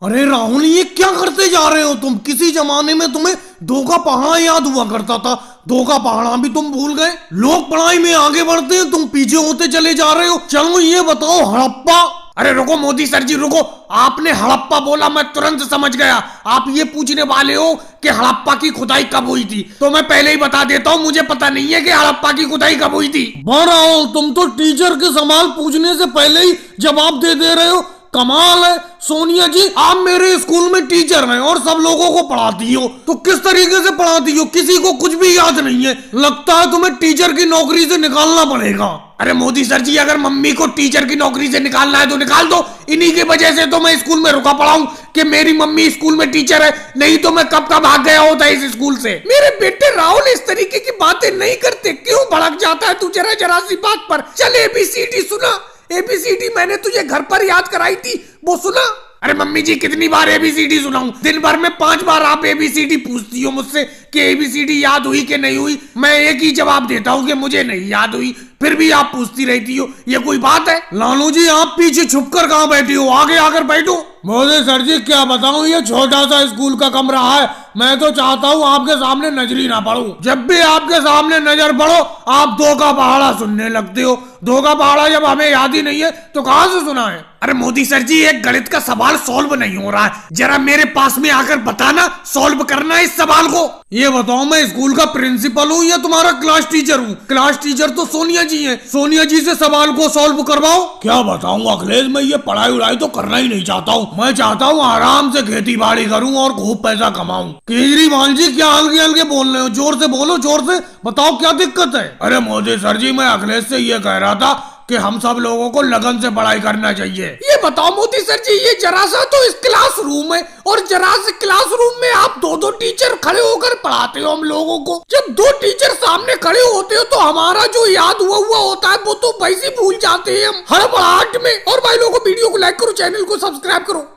अरे राहुल, ये क्या करते जा रहे हो तुम? किसी जमाने में तुम्हें दो का पहाड़ा याद हुआ करता था, दो का पहाड़ा भी तुम भूल गए। लोग पढ़ाई में आगे बढ़ते हैं, तुम पीछे होते चले जा रहे हो। चलो ये बताओ, हड़प्पा। अरे रुको मोदी सर जी रुको, आपने हड़प्पा बोला, मैं तुरंत समझ गया आप ये पूछने वाले हो कि हड़प्पा की खुदाई कब हुई थी। तो मैं पहले ही बता देता हूँ, मुझे पता नहीं है कि हड़प्पा की खुदाई कब हुई थी। राहुल, तुम तो टीचर के सवाल पूछने से पहले ही जवाब दे रहे हो, कमाल है। सोनिया जी, आप मेरे स्कूल में टीचर हैं और सब लोगों को पढ़ाती हो, तो किस तरीके से पढ़ाती हो? किसी को कुछ भी याद नहीं है। लगता है तुम्हें टीचर की नौकरी से निकालना पड़ेगा। अरे मोदी सर जी, अगर मम्मी को टीचर की नौकरी से निकालना है तो निकाल दो। इन्हीं की वजह से तो मैं स्कूल में रुका पड़ा हूँ कि मेरी मम्मी स्कूल में टीचर है, नहीं तो मैं कब का भाग गया होता इस स्कूल से। मेरे बेटे राहुल, इस तरीके की बातें नहीं करते, क्यों भड़क जाता है तू जरा जरा सी बात पर? चल ABCD सुना, ABCD मैंने तुझे घर पर याद कराई थी, वो सुना? अरे मम्मी जी, कितनी बार ABCD सुनाऊं? दिन भर में 5 बार आप ABCD पूछती हो मुझसे कि ABCD याद हुई कि नहीं हुई। मैं एक ही जवाब देता हूँ कि मुझे नहीं याद हुई, फिर भी आप पूछती रहती हो। ये कोई बात है? लालू जी, आप पीछे छुपकर कहाँ बैठी हो? आगे आकर बैठो। मोदी सर जी, क्या बताऊं, ये छोटा सा स्कूल का कमरा है, मैं तो चाहता हूँ आपके सामने नजर ही ना पड़ूं। जब भी आपके सामने नजर पड़ो आप दो का पहाड़ा सुनने लगते हो। दो का पहाड़ा जब हमें याद ही नहीं है तो कहाँ से सुना है? अरे मोदी सर जी, एक गणित का सवाल सॉल्व नहीं हो रहा है, जरा मेरे पास में आकर बताना, सॉल्व करना इस सवाल को। ये बताओ, मैं स्कूल का प्रिंसिपल हूँ या तुम्हारा क्लास टीचर हूँ? क्लास टीचर तो सोनिया जी हैं, सोनिया जी से सवाल को सॉल्व करवाओ। क्या बताऊँ अखिलेश, मैं ये पढ़ाई उड़ाई तो करना ही नहीं चाहता हूँ। मैं चाहता हूँ आराम से खेती बाड़ी करूँ और खूब पैसा कमाऊँ। केजरीवाल जी, क्या हल्के हल्के बोल रहे हो? जोर से बोलो, जोर से बताओ क्या दिक्कत है? अरे मोदी सर जी, मैं अखिलेश से ये कह रहा था कि हम सब लोगों को लगन से पढ़ाई करना चाहिए। ये बताओ मोदी सर जी, ये जरा सा तो इस क्लासरूम है और जरा से क्लासरूम में आप दो टीचर खड़े होकर पढ़ाते हो हम लोगों को। जब 2 टीचर सामने खड़े होते हो तो हमारा जो याद हुआ होता है वो तो वैसे भूल जाते हैं हम हड़बड़ाहट में। और भाई लोगों, वीडियो को लाइक करो, चैनल को सब्सक्राइब करो।